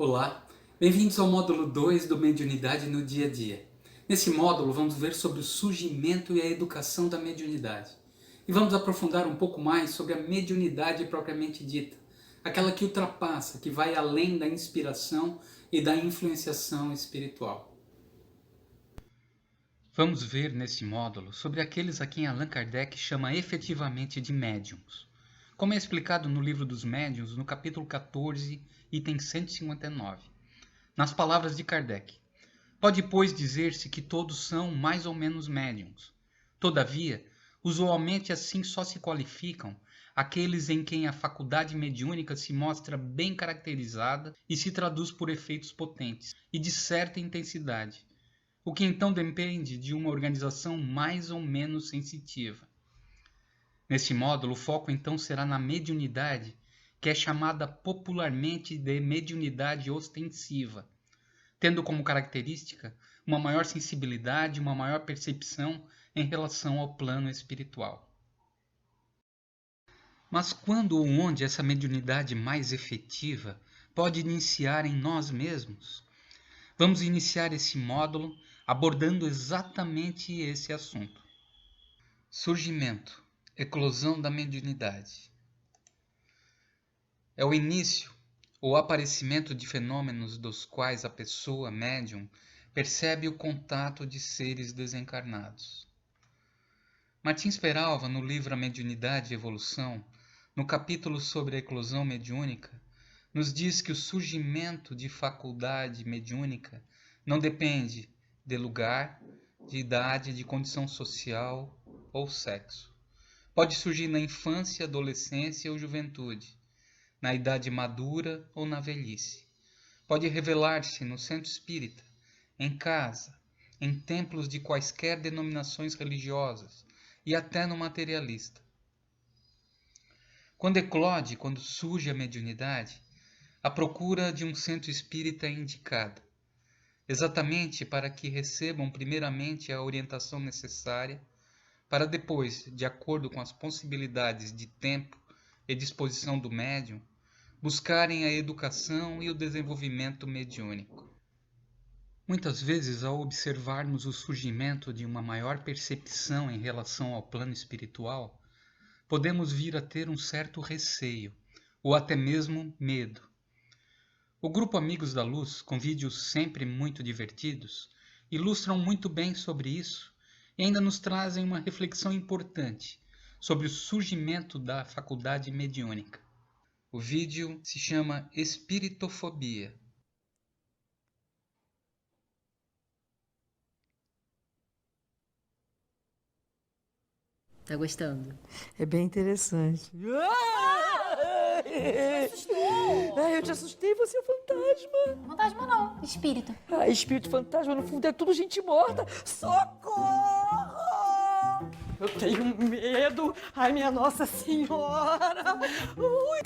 Olá, bem-vindos ao módulo 2 do Mediunidade no Dia a Dia. Nesse módulo vamos ver sobre o surgimento e a educação da mediunidade. E vamos aprofundar um pouco mais sobre a mediunidade propriamente dita, aquela que ultrapassa, que vai além da inspiração e da influenciação espiritual. Vamos ver nesse módulo sobre aqueles a quem Allan Kardec chama efetivamente de médiuns, como é explicado no Livro dos Médiuns, no capítulo 14, item 159. Nas palavras de Kardec: pode, pois, dizer-se que todos são mais ou menos médiuns. Todavia, usualmente assim só se qualificam aqueles em quem a faculdade mediúnica se mostra bem caracterizada e se traduz por efeitos potentes e de certa intensidade, o que então depende de uma organização mais ou menos sensitiva. Nesse módulo, o foco então será na mediunidade, que é chamada popularmente de mediunidade ostensiva, tendo como característica uma maior sensibilidade, uma maior percepção em relação ao plano espiritual. Mas quando ou onde essa mediunidade mais efetiva pode iniciar em nós mesmos? Vamos iniciar esse módulo abordando exatamente esse assunto. Surgimento, eclosão da mediunidade. É o início ou aparecimento de fenômenos dos quais a pessoa médium percebe o contato de seres desencarnados. Martins Peralva, no livro A Mediunidade e Evolução, no capítulo sobre a eclosão mediúnica, nos diz que o surgimento de faculdade mediúnica não depende de lugar, de idade, de condição social ou sexo. Pode surgir na infância, adolescência ou juventude, na idade madura ou na velhice. Pode revelar-se no centro espírita, em casa, em templos de quaisquer denominações religiosas e até no materialista. Quando eclode, quando surge a mediunidade, a procura de um centro espírita é indicada, exatamente para que recebam primeiramente a orientação necessária, para depois, de acordo com as possibilidades de tempo e disposição do médium, buscarem a educação e o desenvolvimento mediúnico. Muitas vezes, ao observarmos o surgimento de uma maior percepção em relação ao plano espiritual, podemos vir a ter um certo receio, ou até mesmo medo. O grupo Amigos da Luz, com vídeos sempre muito divertidos, ilustram muito bem sobre isso e ainda nos trazem uma reflexão importante sobre o surgimento da faculdade mediúnica. O vídeo se chama Espiritofobia. Tá gostando? É bem interessante. Ai, eu te assustei, você é um fantasma. Fantasma não, espírito. Ai, espírito fantasma, no fundo é tudo gente morta. Socorro! Eu tenho medo. Ai, minha Nossa Senhora. Ui.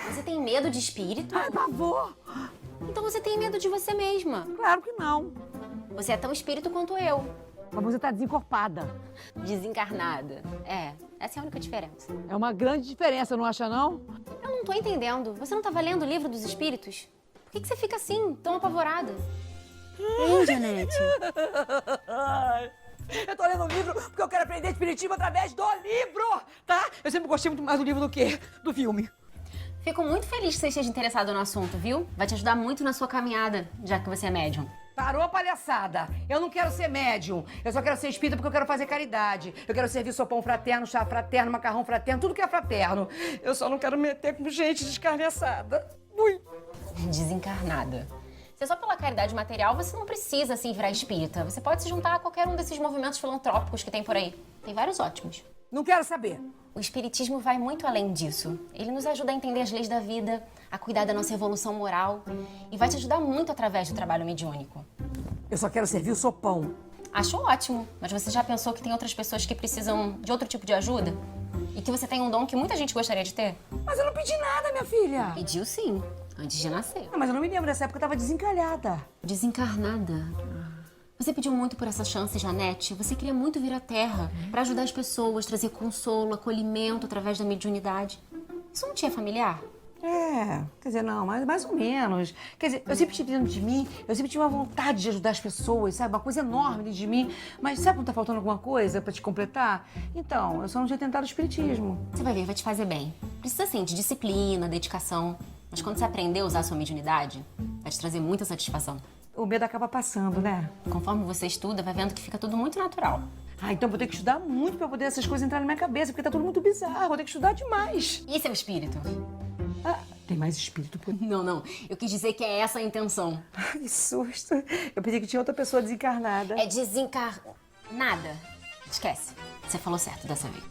Você tem medo de espírito? Ai, pavor. Então você tem medo de você mesma. Claro que não. Você é tão espírito quanto eu. Mas você tá desencorpada. Desencarnada. Essa é a única diferença. É uma grande diferença, não acha não? Eu não tô entendendo. Você não tava lendo o livro dos espíritos? Por que você fica assim, tão apavorada? Hein, Janete? Eu tô lendo o livro porque eu quero aprender espiritismo através do livro, tá? Eu sempre gostei muito mais do livro do que do filme. Fico muito feliz que você esteja interessado no assunto, viu? Vai te ajudar muito na sua caminhada, já que você é médium. Parou a palhaçada. Eu não quero ser médium. Eu só quero ser espírita porque eu quero fazer caridade. Eu quero servir sopão fraterno, chá fraterno, macarrão fraterno, tudo que é fraterno. Eu só não quero meter com gente descarneçada. Ui. Desencarnada. Se é só pela caridade material, você não precisa, assim, virar espírita. Você pode se juntar a qualquer um desses movimentos filantrópicos que tem por aí. Tem vários ótimos. Não quero saber. O espiritismo vai muito além disso. Ele nos ajuda a entender as leis da vida, a cuidar da nossa evolução moral e vai te ajudar muito através do trabalho mediúnico. Eu só quero servir o sopão. Acho ótimo, mas você já pensou que tem outras pessoas que precisam de outro tipo de ajuda? E que você tem um dom que muita gente gostaria de ter? Mas eu não pedi nada, minha filha. Pediu sim, antes de nascer. Mas eu não me lembro dessa época, eu tava desencalhada. Desencarnada. Você pediu muito por essa chance, Janete. Você queria muito vir à Terra para ajudar as pessoas, trazer consolo, acolhimento através da mediunidade. Isso não te é familiar? Quer dizer, não, mas mais ou menos. Quer dizer, eu sempre tive dentro de mim, eu sempre tive uma vontade de ajudar as pessoas, sabe? Uma coisa enorme dentro de mim. Mas sabe quando tá faltando alguma coisa pra te completar? Então, eu só não tinha tentado o espiritismo. Você vai ver, vai te fazer bem. Precisa, sim, de disciplina, dedicação. Mas quando você aprender a usar a sua mediunidade, vai te trazer muita satisfação. O medo acaba passando, né? Conforme você estuda, vai vendo que fica tudo muito natural. Então vou ter que estudar muito pra poder essas coisas entrarem na minha cabeça, porque tá tudo muito bizarro, vou ter que estudar demais. E seu espírito? Tem mais espírito por... Não. Eu quis dizer que é essa a intenção. Ai, que susto. Eu pensei que tinha outra pessoa desencarnada. É desencarnada. Esquece. Você falou certo dessa vez.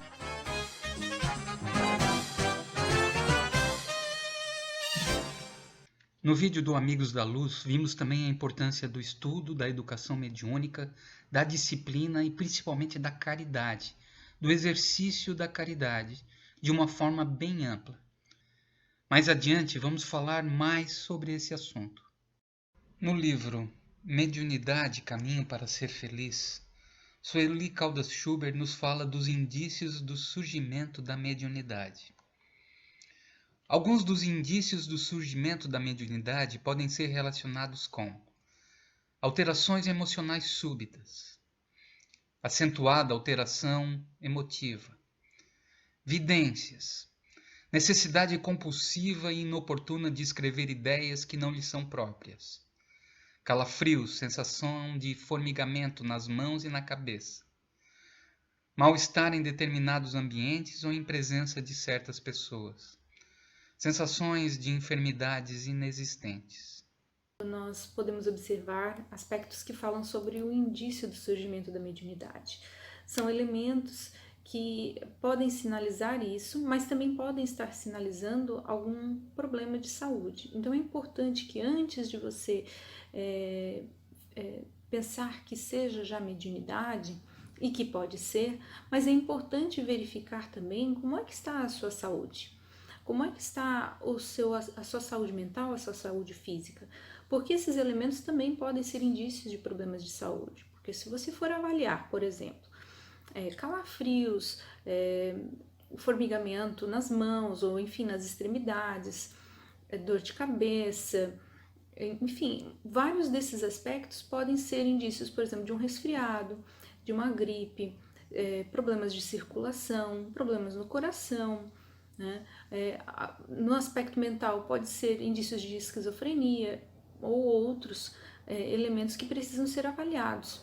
No vídeo do Amigos da Luz, vimos também a importância do estudo, da educação mediúnica, da disciplina e principalmente da caridade, do exercício da caridade, de uma forma bem ampla. Mais adiante, vamos falar mais sobre esse assunto. No livro Mediunidade, Caminho para Ser Feliz, Sueli Caldas Schubert nos fala dos indícios do surgimento da mediunidade. Alguns dos indícios do surgimento da mediunidade podem ser relacionados com alterações emocionais súbitas, acentuada alteração emotiva, vidências, necessidade compulsiva e inoportuna de escrever ideias que não lhe são próprias, calafrios, sensação de formigamento nas mãos e na cabeça, mal-estar em determinados ambientes ou em presença de certas pessoas, sensações de enfermidades inexistentes. Nós podemos observar aspectos que falam sobre o indício do surgimento da mediunidade. São elementos que podem sinalizar isso, mas também podem estar sinalizando algum problema de saúde. Então é importante que antes de você pensar que seja já mediunidade, e que pode ser, mas é importante verificar também como é que está a sua saúde. Como é que está a sua saúde mental, a sua saúde física? Porque esses elementos também podem ser indícios de problemas de saúde. Porque se você for avaliar, por exemplo, calafrios, formigamento nas mãos ou enfim nas extremidades, dor de cabeça, enfim, vários desses aspectos podem ser indícios, por exemplo, de um resfriado, de uma gripe, problemas de circulação, problemas no coração, né? No aspecto mental pode ser indícios de esquizofrenia ou outros elementos que precisam ser avaliados.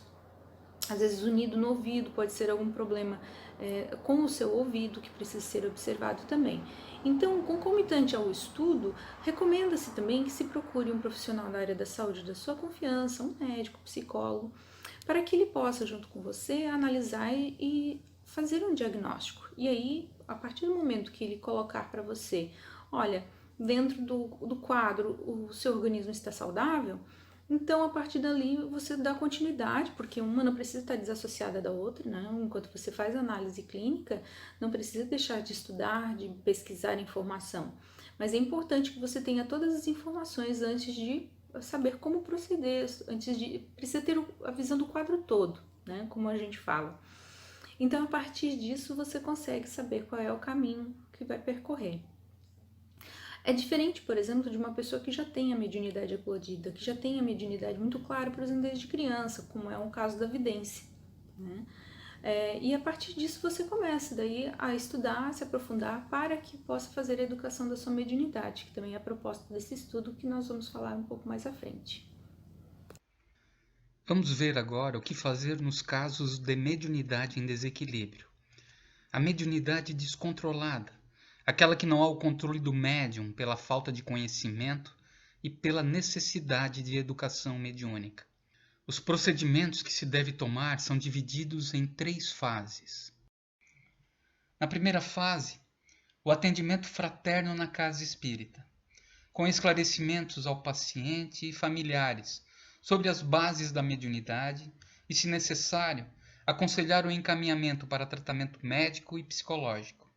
Às vezes unido no ouvido pode ser algum problema com o seu ouvido que precisa ser observado também. Então, concomitante ao estudo, recomenda-se também que se procure um profissional da área da saúde da sua confiança, um médico, psicólogo, para que ele possa, junto com você, analisar e fazer um diagnóstico. E aí, a partir do momento que ele colocar para você, olha, dentro do quadro o seu organismo está saudável, então a partir dali você dá continuidade, porque uma não precisa estar desassociada da outra, né? Enquanto você faz análise clínica, não precisa deixar de estudar, de pesquisar informação. Mas é importante que você tenha todas as informações antes de saber como proceder, precisa ter a visão do quadro todo, né? Como a gente fala. Então, a partir disso, você consegue saber qual é o caminho que vai percorrer. É diferente, por exemplo, de uma pessoa que já tem a mediunidade eclodida, que já tem a mediunidade muito clara, por exemplo, desde criança, como é o caso da vidência, né? E a partir disso você começa daí a estudar, a se aprofundar para que possa fazer a educação da sua mediunidade, que também é a proposta desse estudo que nós vamos falar um pouco mais à frente. Vamos ver agora o que fazer nos casos de mediunidade em desequilíbrio. A mediunidade descontrolada, aquela que não há o controle do médium pela falta de conhecimento e pela necessidade de educação mediúnica. Os procedimentos que se deve tomar são divididos em 3 fases. Na primeira fase, o atendimento fraterno na casa espírita, com esclarecimentos ao paciente e familiares sobre as bases da mediunidade e, se necessário, aconselhar o encaminhamento para tratamento médico e psicológico.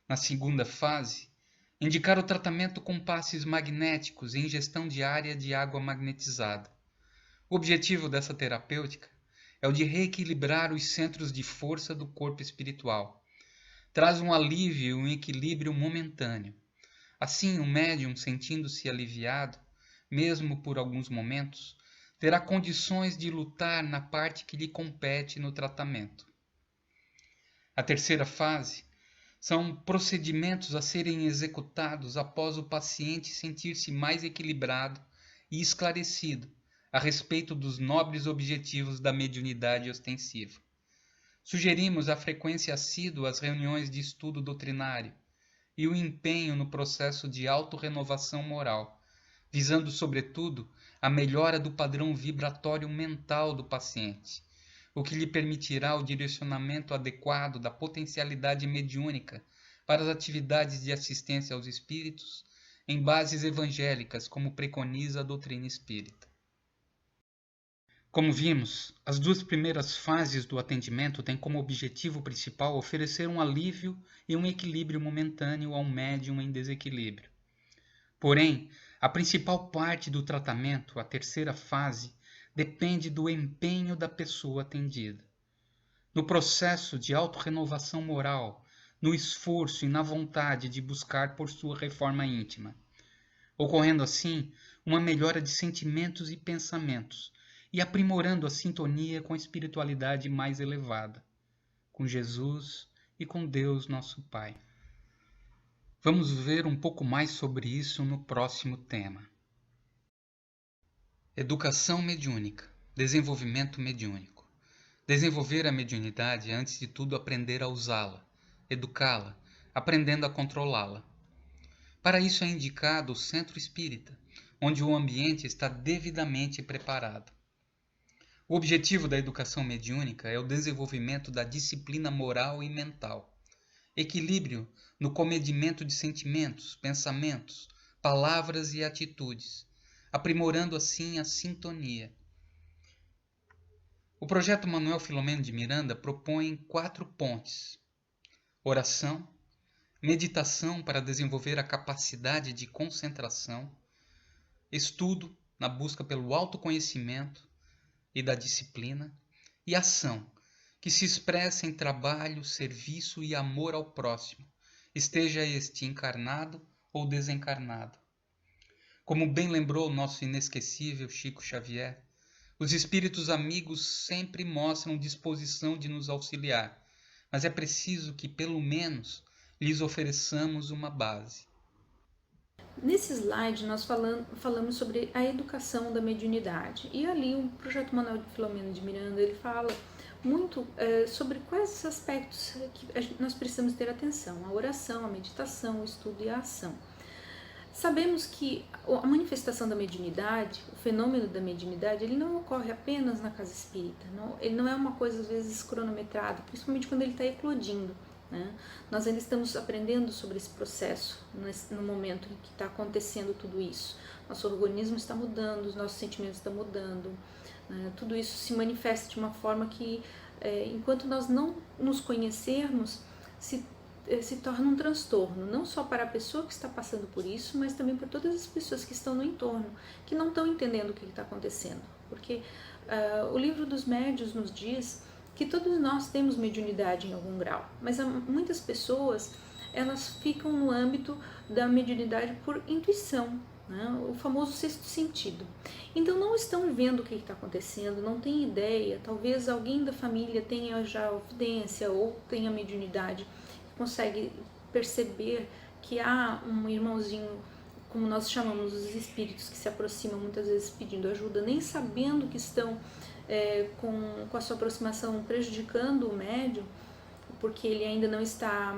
Na segunda fase, indicar o tratamento com passes magnéticos e ingestão diária de água magnetizada. O objetivo dessa terapêutica é o de reequilibrar os centros de força do corpo espiritual. Traz um alívio e um equilíbrio momentâneo. Assim, o médium, sentindo-se aliviado, mesmo por alguns momentos, terá condições de lutar na parte que lhe compete no tratamento. A terceira fase são procedimentos a serem executados após o paciente sentir-se mais equilibrado e esclarecido a respeito dos nobres objetivos da mediunidade ostensiva. Sugerimos a frequência assídua às reuniões de estudo doutrinário e o empenho no processo de autorrenovação moral, visando, sobretudo, a melhora do padrão vibratório mental do paciente, o que lhe permitirá o direcionamento adequado da potencialidade mediúnica para as atividades de assistência aos espíritos em bases evangélicas, como preconiza a doutrina espírita. Como vimos, as duas primeiras fases do atendimento têm como objetivo principal oferecer um alívio e um equilíbrio momentâneo ao médium em desequilíbrio. Porém, a principal parte do tratamento, a terceira fase, depende do empenho da pessoa atendida. No processo de autorrenovação moral, no esforço e na vontade de buscar por sua reforma íntima, ocorrendo assim uma melhora de sentimentos e pensamentos, e aprimorando a sintonia com a espiritualidade mais elevada, com Jesus e com Deus nosso Pai. Vamos ver um pouco mais sobre isso no próximo tema. Educação mediúnica, desenvolvimento mediúnico. Desenvolver a mediunidade é, antes de tudo, aprender a usá-la, educá-la, aprendendo a controlá-la. Para isso é indicado o centro espírita, onde o ambiente está devidamente preparado. O objetivo da educação mediúnica é o desenvolvimento da disciplina moral e mental, equilíbrio no comedimento de sentimentos, pensamentos, palavras e atitudes, aprimorando assim a sintonia. O projeto Manuel Filomeno de Miranda propõe 4 pontes: oração, meditação para desenvolver a capacidade de concentração, estudo na busca pelo autoconhecimento e da disciplina, e ação, que se expressa em trabalho, serviço e amor ao próximo, esteja este encarnado ou desencarnado. Como bem lembrou o nosso inesquecível Chico Xavier, os espíritos amigos sempre mostram disposição de nos auxiliar, mas é preciso que, pelo menos, lhes ofereçamos uma base. Nesse slide, nós falamos sobre a educação da mediunidade. E ali o Projeto Manuel de Filomeno de Miranda, ele fala muito sobre quais os aspectos que nós precisamos ter atenção: a oração, a meditação, o estudo e a ação. Sabemos que a manifestação da mediunidade, o fenômeno da mediunidade, ele não ocorre apenas na casa espírita, ele não é uma coisa às vezes cronometrada, principalmente quando ele está eclodindo. Né? Nós ainda estamos aprendendo sobre esse processo no momento em que está acontecendo tudo isso. Nosso organismo está mudando, os nossos sentimentos estão mudando, né? Tudo isso se manifesta de uma forma que, enquanto nós não nos conhecermos, se torna um transtorno, não só para a pessoa que está passando por isso, mas também para todas as pessoas que estão no entorno, que não estão entendendo o que está acontecendo. Porque o livro dos médiuns nos diz que todos nós temos mediunidade em algum grau, mas muitas pessoas, elas ficam no âmbito da mediunidade por intuição, né? O famoso sexto sentido. Então não estão vendo o que está acontecendo, não têm ideia, talvez alguém da família tenha já evidência ou tenha mediunidade, consegue perceber que há um irmãozinho, como nós chamamos os espíritos, que se aproximam muitas vezes pedindo ajuda, nem sabendo que estão com a sua aproximação prejudicando o médium, porque ele ainda não está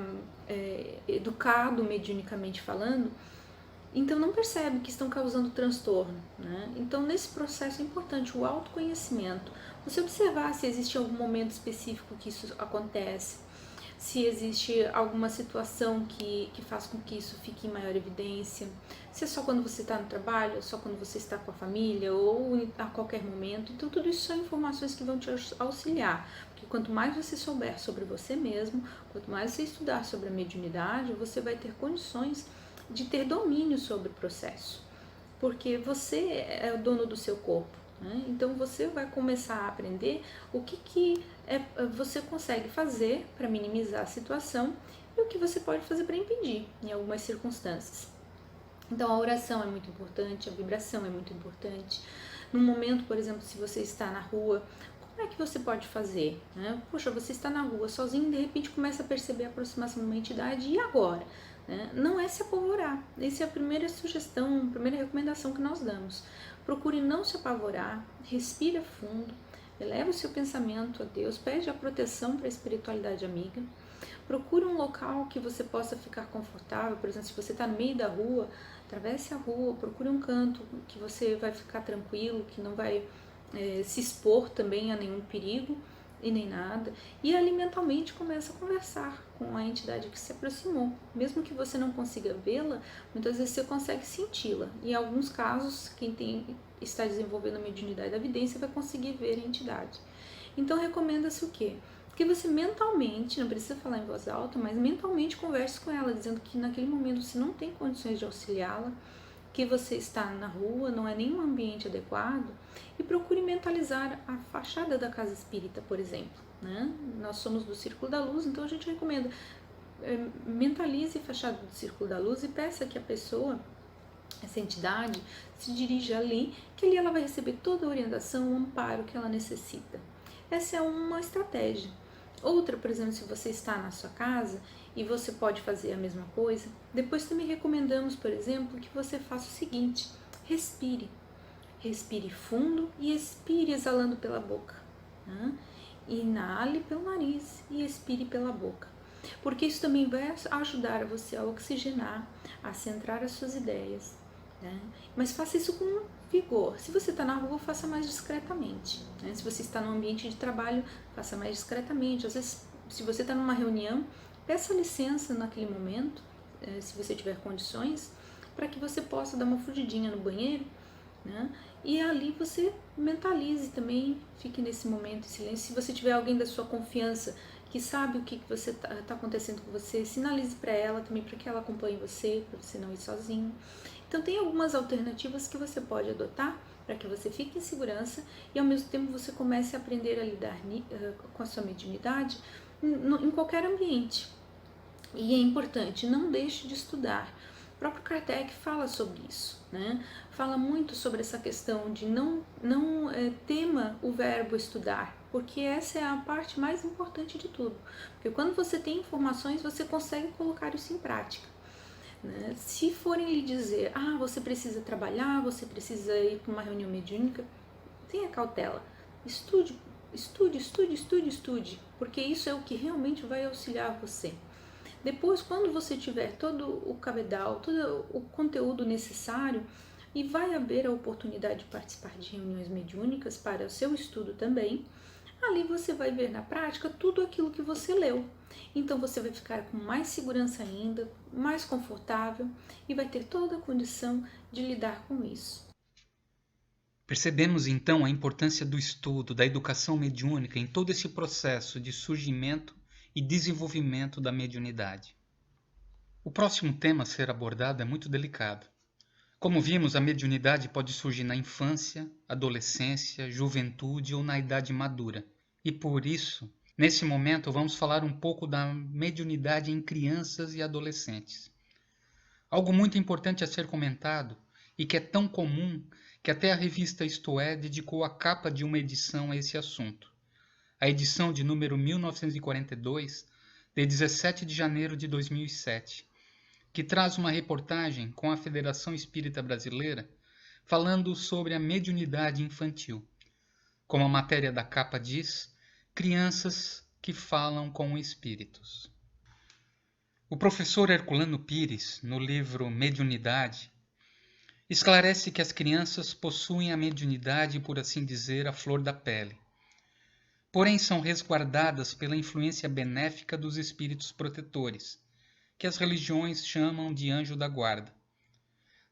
educado mediunicamente falando, então não percebe que estão causando transtorno. Né? Então nesse processo é importante o autoconhecimento, você observar se existe algum momento específico que isso acontece, se existe alguma situação que faz com que isso fique em maior evidência, se é só quando você está no trabalho, só quando você está com a família ou a qualquer momento. Então tudo isso são informações que vão te auxiliar, porque quanto mais você souber sobre você mesmo, quanto mais você estudar sobre a mediunidade, você vai ter condições de ter domínio sobre o processo, porque você é o dono do seu corpo. Então você vai começar a aprender o que você consegue fazer para minimizar a situação e o que você pode fazer para impedir em algumas circunstâncias. Então a oração é muito importante, a vibração é muito importante. No momento, por exemplo, se você está na rua, como é que você pode fazer? Né? Poxa, você está na rua sozinho, de repente começa a perceber a aproximação de uma entidade, e agora? Né? Não é se apavorar. Essa é a primeira sugestão, a primeira recomendação que nós damos. Procure não se apavorar, respira fundo, eleva o seu pensamento a Deus, pede a proteção para a espiritualidade amiga. Procure um local que você possa ficar confortável. Por exemplo, se você está no meio da rua, atravesse a rua, procure um canto que você vai ficar tranquilo, que não vai se expor também a nenhum perigo e nem nada. E ali mentalmente começa a conversar com a entidade que se aproximou. Mesmo que você não consiga vê-la, muitas vezes você consegue senti-la. E em alguns casos, quem está desenvolvendo a mediunidade da vidência vai conseguir ver a entidade. Então recomenda-se o quê? Que você mentalmente, não precisa falar em voz alta, mas mentalmente converse com ela, dizendo que naquele momento você não tem condições de auxiliá-la, que você está na rua, não é nenhum ambiente adequado, e procure mentalizar a fachada da casa espírita, por exemplo. Né? Nós somos do Círculo da Luz, então a gente recomenda, mentalize a fachada do Círculo da Luz e peça que a pessoa, essa entidade, se dirija ali, que ali ela vai receber toda a orientação, o amparo que ela necessita. Essa é uma estratégia. Outra, por exemplo, se você está na sua casa e você pode fazer a mesma coisa, depois também recomendamos, por exemplo, que você faça o seguinte: respire. Respire fundo e expire exalando pela boca. Né? Inale pelo nariz e expire pela boca. Porque isso também vai ajudar você a oxigenar, a centrar as suas ideias. Né? Mas faça isso com vigor. Se você está na rua, faça mais discretamente. Né? Se você está no ambiente de trabalho, faça mais discretamente. Às vezes, se você está numa reunião, peça licença naquele momento, se você tiver condições, para que você possa dar uma fugidinha no banheiro. Né? E ali você mentalize também, fique nesse momento em silêncio. Se você tiver alguém da sua confiança que sabe o que você está acontecendo com você, sinalize para ela também, para que ela acompanhe você, para você não ir sozinho. Então tem algumas alternativas que você pode adotar para que você fique em segurança e ao mesmo tempo você comece a aprender a lidar com a sua mediunidade em qualquer ambiente. E é importante, não deixe de estudar. O próprio Kardec fala sobre isso, né? Fala muito sobre essa questão de não tema o verbo estudar, porque essa é a parte mais importante de tudo. Porque quando você tem informações, você consegue colocar isso em prática. Né? Se forem lhe dizer, você precisa trabalhar, você precisa ir para uma reunião mediúnica, tenha cautela. Estude, porque isso é o que realmente vai auxiliar você. Depois, quando você tiver todo o cabedal, todo o conteúdo necessário, e vai haver a oportunidade de participar de reuniões mediúnicas para o seu estudo também, ali você vai ver na prática tudo aquilo que você leu. Então você vai ficar com mais segurança ainda, mais confortável e vai ter toda a condição de lidar com isso. Percebemos então a importância do estudo, da educação mediúnica em todo esse processo de surgimento e desenvolvimento da mediunidade. O próximo tema a ser abordado é muito delicado. Como vimos, a mediunidade pode surgir na infância, adolescência, juventude ou na idade madura. E por isso, nesse momento, vamos falar um pouco da mediunidade em crianças e adolescentes. Algo muito importante a ser comentado e que é tão comum que até a revista Isto É dedicou a capa de uma edição a esse assunto. A edição de número 1942, de 17 de janeiro de 2007, que traz uma reportagem com a Federação Espírita Brasileira falando sobre a mediunidade infantil. Como a matéria da capa diz, crianças que falam com espíritos. O professor Herculano Pires, no livro Mediunidade, esclarece que as crianças possuem a mediunidade, por assim dizer, à flor da pele. Porém, são resguardadas pela influência benéfica dos espíritos protetores, que as religiões chamam de anjo da guarda.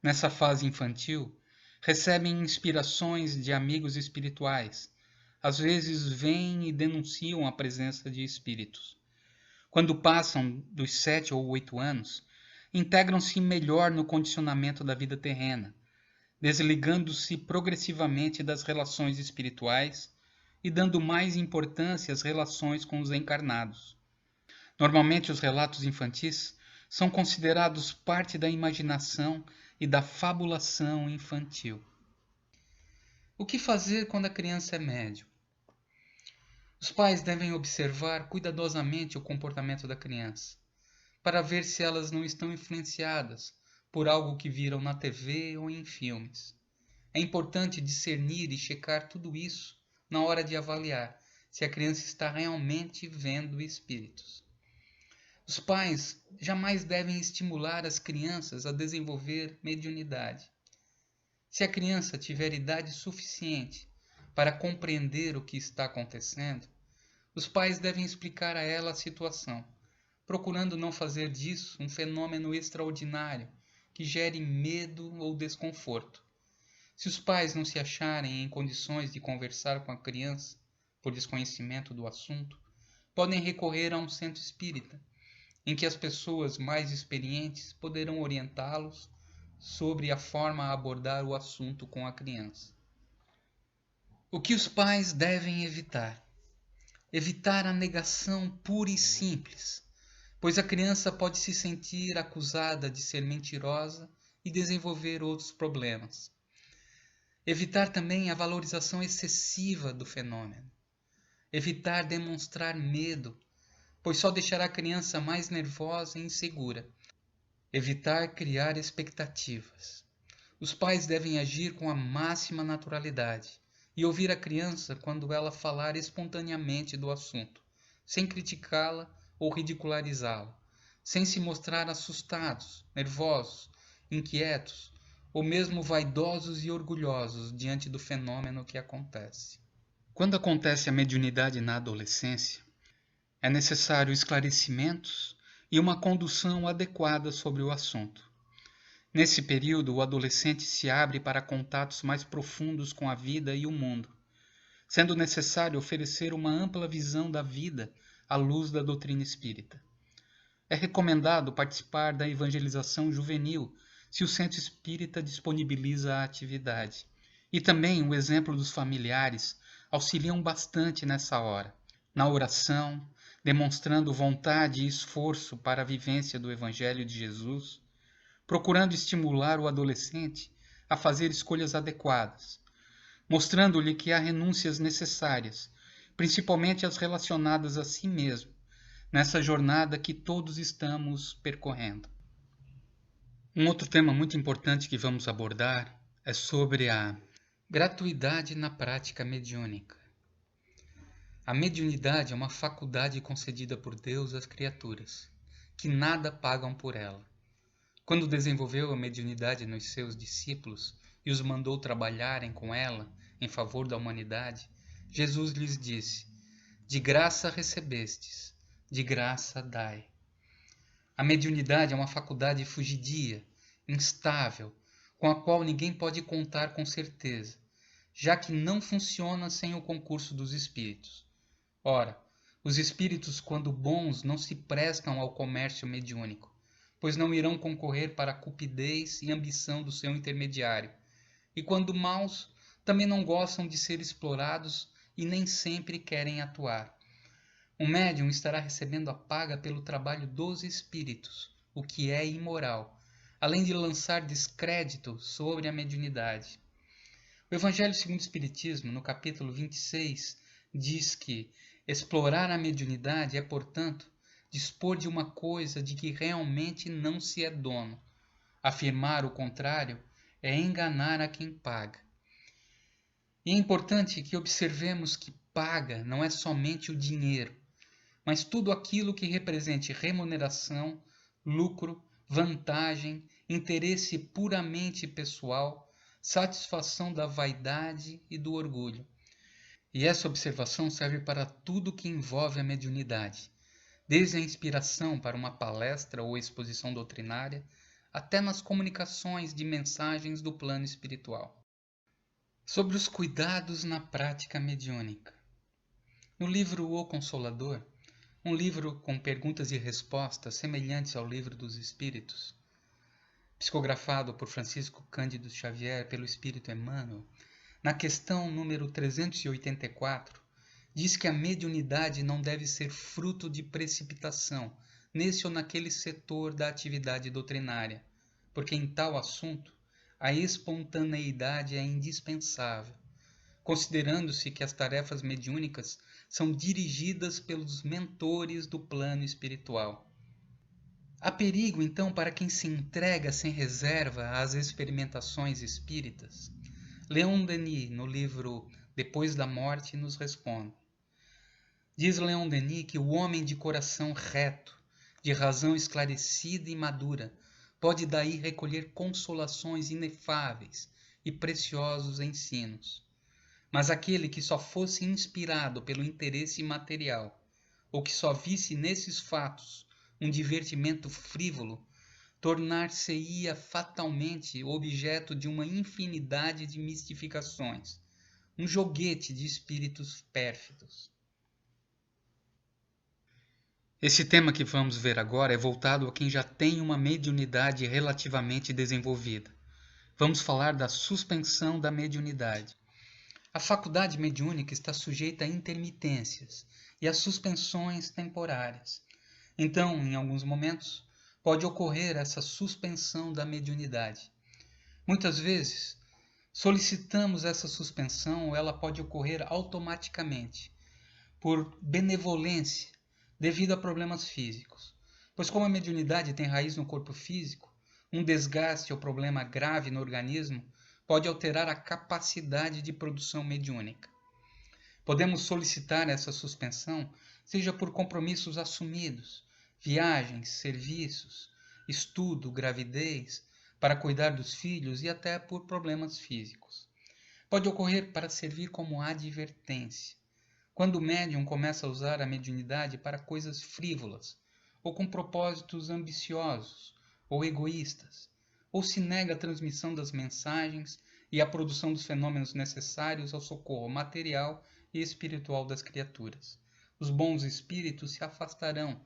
Nessa fase infantil, recebem inspirações de amigos espirituais. Às vezes veem e denunciam a presença de espíritos. Quando passam dos 7 ou 8 anos, integram-se melhor no condicionamento da vida terrena, desligando-se progressivamente das relações espirituais e dando mais importância às relações com os encarnados. Normalmente os relatos infantis são considerados parte da imaginação e da fabulação infantil. O que fazer quando a criança é médium? Os pais devem observar cuidadosamente o comportamento da criança, para ver se elas não estão influenciadas por algo que viram na TV ou em filmes. É importante discernir e checar tudo isso na hora de avaliar se a criança está realmente vendo espíritos. Os pais jamais devem estimular as crianças a desenvolver mediunidade. Se a criança tiver idade suficiente para compreender o que está acontecendo, os pais devem explicar a ela a situação, procurando não fazer disso um fenômeno extraordinário que gere medo ou desconforto. Se os pais não se acharem em condições de conversar com a criança por desconhecimento do assunto, podem recorrer a um centro espírita, em que as pessoas mais experientes poderão orientá-los sobre a forma a abordar o assunto com a criança. O que os pais devem evitar? Evitar a negação pura e simples, pois a criança pode se sentir acusada de ser mentirosa e desenvolver outros problemas. Evitar também a valorização excessiva do fenômeno. Evitar demonstrar medo, pois só deixará a criança mais nervosa e insegura. Evitar criar expectativas. Os pais devem agir com a máxima naturalidade e ouvir a criança quando ela falar espontaneamente do assunto, sem criticá-la ou ridicularizá-la, sem se mostrar assustados, nervosos, inquietos ou mesmo vaidosos e orgulhosos diante do fenômeno que acontece. Quando acontece a mediunidade na adolescência, é necessário esclarecimentos e uma condução adequada sobre o assunto. Nesse período, o adolescente se abre para contatos mais profundos com a vida e o mundo, sendo necessário oferecer uma ampla visão da vida à luz da doutrina espírita. É recomendado participar da evangelização juvenil, se o centro espírita disponibiliza a atividade. E também o exemplo dos familiares auxiliam bastante nessa hora, na oração, demonstrando vontade e esforço para a vivência do Evangelho de Jesus, procurando estimular o adolescente a fazer escolhas adequadas, mostrando-lhe que há renúncias necessárias, principalmente as relacionadas a si mesmo, nessa jornada que todos estamos percorrendo. Um outro tema muito importante que vamos abordar é sobre a gratuidade na prática mediúnica. A mediunidade é uma faculdade concedida por Deus às criaturas, que nada pagam por ela. Quando desenvolveu a mediunidade nos seus discípulos e os mandou trabalharem com ela em favor da humanidade, Jesus lhes disse: de graça recebestes, de graça dai. A mediunidade é uma faculdade fugidia, instável, com a qual ninguém pode contar com certeza, já que não funciona sem o concurso dos espíritos. Ora, os espíritos, quando bons, não se prestam ao comércio mediúnico, pois não irão concorrer para a cupidez e ambição do seu intermediário, e quando maus, também não gostam de ser explorados e nem sempre querem atuar. O médium estará recebendo a paga pelo trabalho dos espíritos, o que é imoral, além de lançar descrédito sobre a mediunidade. O Evangelho segundo o Espiritismo, no capítulo 26, diz que explorar a mediunidade é, portanto, dispor de uma coisa de que realmente não se é dono. Afirmar o contrário é enganar a quem paga. E é importante que observemos que paga não é somente o dinheiro, mas tudo aquilo que represente remuneração, lucro, vantagem, interesse puramente pessoal, satisfação da vaidade e do orgulho. E essa observação serve para tudo que envolve a mediunidade, desde a inspiração para uma palestra ou exposição doutrinária, até nas comunicações de mensagens do plano espiritual. Sobre os cuidados na prática mediúnica. No livro O Consolador, um livro com perguntas e respostas semelhantes ao Livro dos Espíritos, psicografado por Francisco Cândido Xavier pelo Espírito Emmanuel, na questão número 384, diz que a mediunidade não deve ser fruto de precipitação nesse ou naquele setor da atividade doutrinária, porque em tal assunto a espontaneidade é indispensável, considerando-se que as tarefas mediúnicas são dirigidas pelos mentores do plano espiritual. Há perigo, então, para quem se entrega sem reserva às experimentações espíritas? Leon Denis, no livro Depois da Morte, nos responde. Diz Leon Denis que o homem de coração reto, de razão esclarecida e madura, pode daí recolher consolações inefáveis e preciosos ensinos. Mas aquele que só fosse inspirado pelo interesse material, ou que só visse nesses fatos um divertimento frívolo, tornar-se-ia fatalmente objeto de uma infinidade de mistificações, um joguete de espíritos pérfidos. Esse tema que vamos ver agora é voltado a quem já tem uma mediunidade relativamente desenvolvida. Vamos falar da suspensão da mediunidade. A faculdade mediúnica está sujeita a intermitências e a suspensões temporárias. Então, em alguns momentos, pode ocorrer essa suspensão da mediunidade. Muitas vezes, solicitamos essa suspensão ou ela pode ocorrer automaticamente, por benevolência, devido a problemas físicos. Pois como a mediunidade tem raiz no corpo físico, um desgaste ou problema grave no organismo pode alterar a capacidade de produção mediúnica. Podemos solicitar essa suspensão, seja por compromissos assumidos, viagens, serviços, estudo, gravidez, para cuidar dos filhos e até por problemas físicos. Pode ocorrer para servir como advertência, quando o médium começa a usar a mediunidade para coisas frívolas, ou com propósitos ambiciosos ou egoístas, ou se nega a transmissão das mensagens e a produção dos fenômenos necessários ao socorro material e espiritual das criaturas. Os bons espíritos se afastarão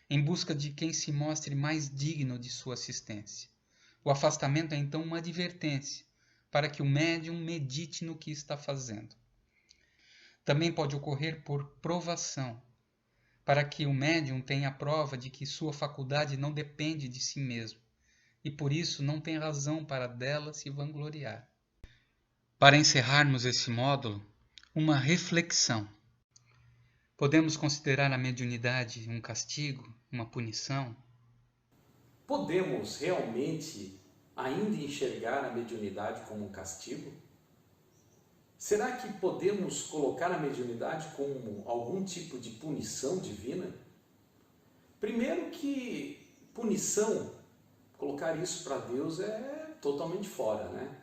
em busca de quem se mostre mais digno de sua assistência. O afastamento é então uma advertência para que o médium medite no que está fazendo. Também pode ocorrer por provação, para que o médium tenha a prova de que sua faculdade não depende de si mesmo, e por isso não tem razão para dela se vangloriar. Para encerrarmos esse módulo, uma reflexão. Podemos considerar a mediunidade um castigo, uma punição? Podemos realmente ainda enxergar a mediunidade como um castigo? Será que podemos colocar a mediunidade como algum tipo de punição divina? Primeiro que punição, colocar isso para Deus é totalmente fora, né?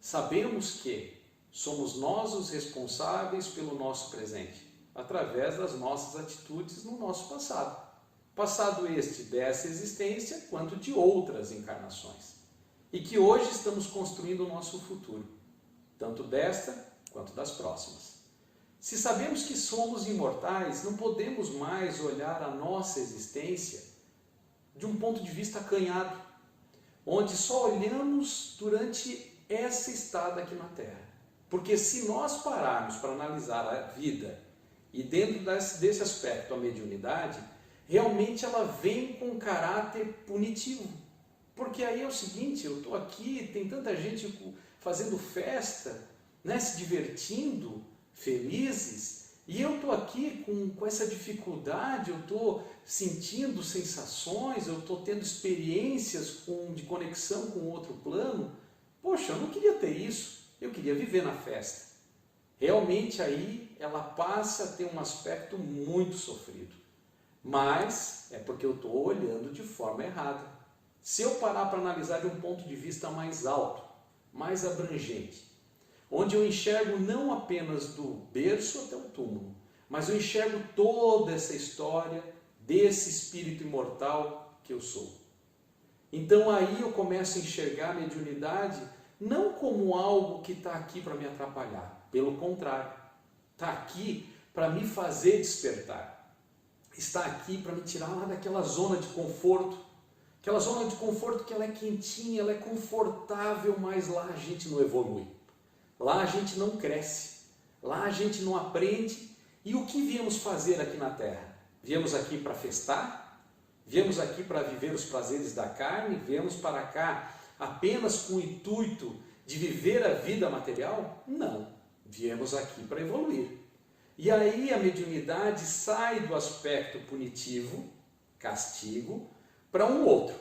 Sabemos que somos nós os responsáveis pelo nosso presente, através das nossas atitudes no nosso passado. Passado este dessa existência, quanto de outras encarnações. E que hoje estamos construindo o nosso futuro, tanto desta quanto das próximas. Se sabemos que somos imortais, não podemos mais olhar a nossa existência de um ponto de vista acanhado, onde só olhamos durante essa estada aqui na Terra. Porque se nós pararmos para analisar a vida e dentro desse aspecto a mediunidade, realmente ela vem com caráter punitivo. Porque aí é o seguinte, eu estou aqui, tem tanta gente fazendo festa, né, se divertindo, felizes, e eu estou aqui com essa dificuldade, eu estou sentindo sensações, eu estou tendo experiências de conexão com outro plano. Poxa, eu não queria ter isso, eu queria viver na festa. Realmente aí ela passa a ter um aspecto muito sofrido. Mas é porque eu estou olhando de forma errada. Se eu parar para analisar de um ponto de vista mais alto, mais abrangente, onde eu enxergo não apenas do berço até o túmulo, mas eu enxergo toda essa história desse espírito imortal que eu sou. Então aí eu começo a enxergar a mediunidade não como algo que está aqui para me atrapalhar, pelo contrário, está aqui para me fazer despertar, está aqui para me tirar lá daquela zona de conforto, aquela zona de conforto que ela é quentinha, ela é confortável, mas lá a gente não evolui. Lá a gente não cresce, lá a gente não aprende. E o que viemos fazer aqui na Terra? Viemos aqui para festar? Viemos aqui para viver os prazeres da carne? Viemos para cá apenas com o intuito de viver a vida material? Não. Viemos aqui para evoluir. E aí a mediunidade sai do aspecto punitivo, castigo, para um outro,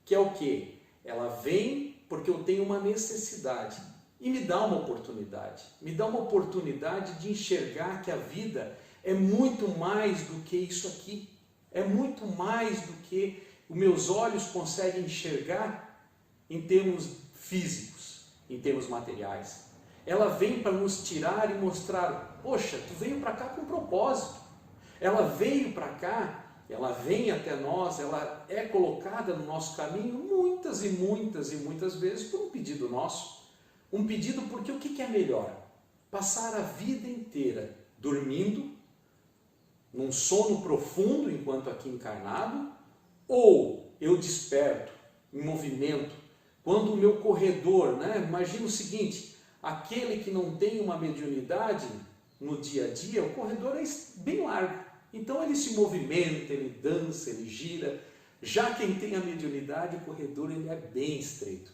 que é o quê? Ela vem porque eu tenho uma necessidade e me dá uma oportunidade. Me dá uma oportunidade de enxergar que a vida é muito mais do que isso aqui. É muito mais do que os meus olhos conseguem enxergar em termos físicos, em termos materiais. Ela vem para nos tirar e mostrar, poxa, tu veio para cá com propósito. Ela veio para cá, ela vem até nós, ela é colocada no nosso caminho muitas e muitas e muitas vezes por um pedido nosso. Um pedido porque o que é melhor? Passar a vida inteira dormindo, num sono profundo enquanto aqui encarnado, ou eu desperto, em movimento, quando o meu corredor, imagina o seguinte, aquele que não tem uma mediunidade no dia a dia, o corredor é bem largo, então ele se movimenta, ele dança, ele gira. Já quem tem a mediunidade, o corredor ele é bem estreito,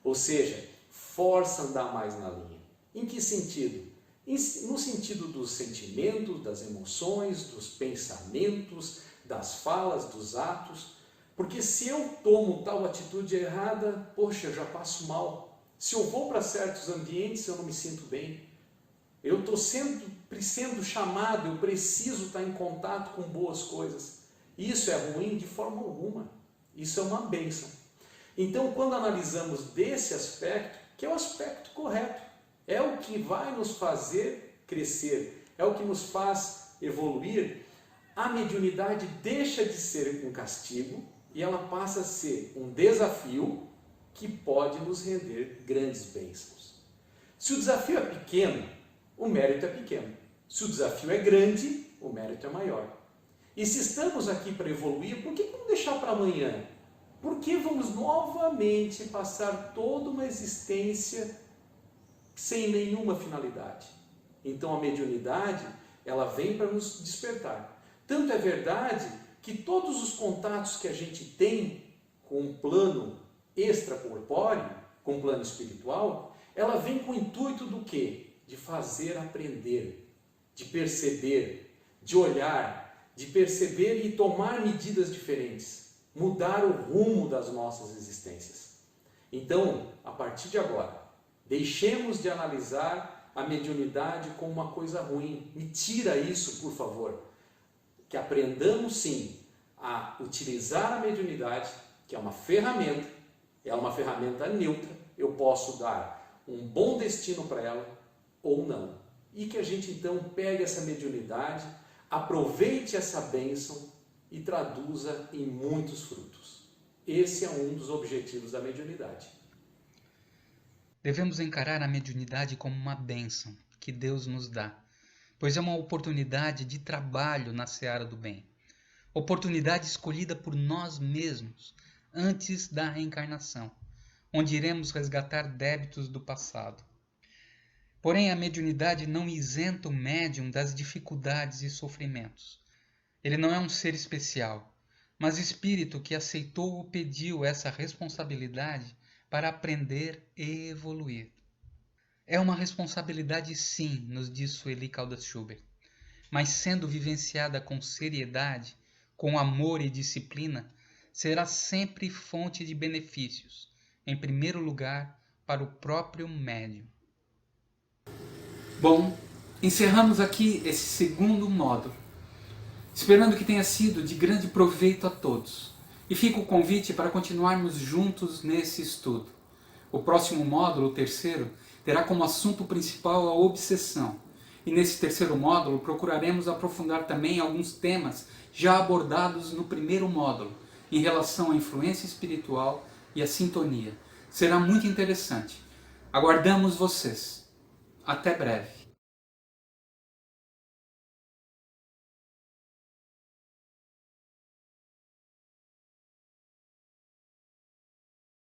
ou seja, força a andar mais na linha. Em que sentido? No sentido dos sentimentos, das emoções, dos pensamentos, das falas, dos atos, porque se eu tomo tal atitude errada, poxa, eu já passo mal. Se eu vou para certos ambientes, eu não me sinto bem. Eu estou sempre sendo chamado, eu preciso estar em contato com boas coisas. Isso é ruim de forma alguma. Isso é uma bênção. Então, quando analisamos desse aspecto, que é o aspecto correto, é o que vai nos fazer crescer, é o que nos faz evoluir, a mediunidade deixa de ser um castigo e ela passa a ser um desafio que pode nos render grandes bênçãos. Se o desafio é pequeno, o mérito é pequeno. Se o desafio é grande, o mérito é maior. E se estamos aqui para evoluir, por que não deixar para amanhã? Por que vamos novamente passar toda uma existência sem nenhuma finalidade? Então a mediunidade, ela vem para nos despertar. Tanto é verdade que todos os contatos que a gente tem com um plano extracorpóreo, com um plano espiritual, ela vem com o intuito do quê? De fazer aprender, de perceber, de olhar, de perceber e tomar medidas diferentes, mudar o rumo das nossas existências. Então, a partir de agora, deixemos de analisar a mediunidade como uma coisa ruim. Me tira isso, por favor. Que aprendamos sim a utilizar a mediunidade, que é uma ferramenta neutra. Eu posso dar um bom destino para ela ou não. E que a gente então pegue essa mediunidade, aproveite essa bênção e traduza em muitos frutos. Esse é um dos objetivos da mediunidade. Devemos encarar a mediunidade como uma bênção que Deus nos dá, pois é uma oportunidade de trabalho na seara do bem. Oportunidade escolhida por nós mesmos antes da reencarnação, onde iremos resgatar débitos do passado. Porém, a mediunidade não isenta o médium das dificuldades e sofrimentos. Ele não é um ser especial, mas espírito que aceitou ou pediu essa responsabilidade para aprender e evoluir. É uma responsabilidade sim, nos diz Sueli Caldas Schubert, mas sendo vivenciada com seriedade, com amor e disciplina, será sempre fonte de benefícios, em primeiro lugar para o próprio médium. Bom, encerramos aqui esse segundo módulo, esperando que tenha sido de grande proveito a todos. E fica o convite para continuarmos juntos nesse estudo. O próximo módulo, o terceiro, terá como assunto principal a obsessão. E nesse terceiro módulo procuraremos aprofundar também alguns temas já abordados no primeiro módulo, em relação à influência espiritual e à sintonia. Será muito interessante. Aguardamos vocês. Até breve.